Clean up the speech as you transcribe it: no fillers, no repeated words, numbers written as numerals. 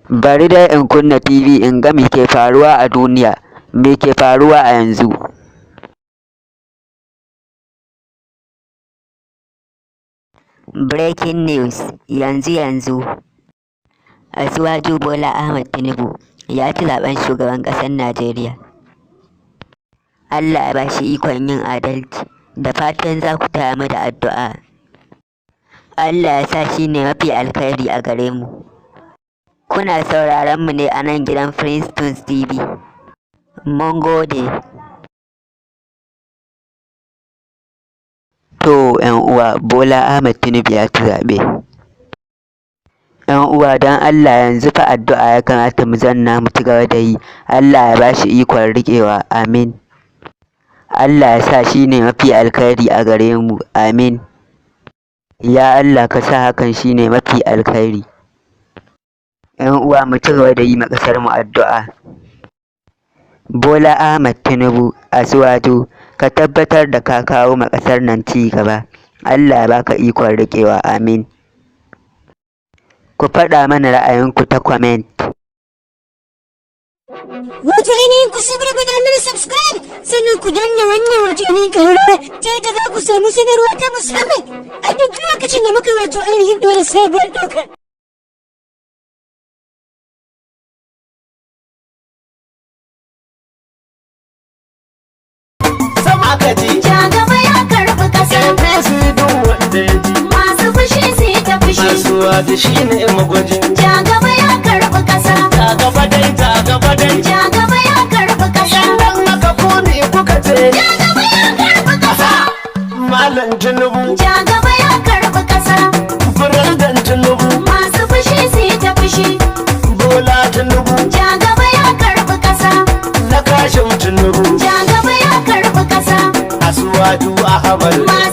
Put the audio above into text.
Bari dai in kunna TV in ga me ke faruwa a duniya, me ke faruwa a yanzu. Breaking news yanzu. Asiwaju Bola Ahmed Tinubu ya ci zaben shugaban ƙasar Najeriya. Allah ya ba shi ikon yin adalci, da fatan za ku taya mu da addu'a. Allah ya sa shi ne mafi alkhairi a gare mu. Kuna sauraron mu ne a nan gidan Prince Tunes TV. Mun gode. To 'yan uwa, Bola Ahmed Tinubu ya ci zaɓe. 'Yan uwa don Allah yanzu fa addu'a ya kamata mu zanna mu ci gaba da yi. Allah ya ba shi ikon riƙewa, amin. Allah ya sa shi ne mafi alkhairi a gare mu, amin. Ya Allah ka sa hakan shi ne mafi alkhairi. 'Yan uwa mu ci gaba da yi ma ƙasar mu addu'a. Bola Ahmed Tinubu Asiwaju, ka tabbatar da ka kawo ma ƙasar nan ci gaba. Allah ya baka ikon riƙewa, amin. Ku faɗa mana ra'ayinku ta comment. Wato ainihin ku sabar da mana subscribe, sannan ku danna wannan wato ainihin ƙararrawa ta yadda za ku samu sanarwa ta musamman a duk lokacin da muka wato ainihin dole sabuwar ɗauka. Ja gaba ya karɓi ƙasa. Masu fushi su yi ta fushi. Da shi ne magwajin. Ja gaba ya karɓi ƙasa. Ta gaba dai. Ja gaba ya karɓi ƙasa. Idan aka kone kuka ce. Ja gaba ya karɓi ƙasa. Malam Tinubu. Ja gaba ya karɓi ƙasa. Firandan Tinubu. Masu fushi su yi ta fushi. Bola Tinubu. Ja gaba ya karɓi ƙasa. Na kashin Tinubu. Ja gaba ya karɓi ƙasa. Asiwaju Ahmad.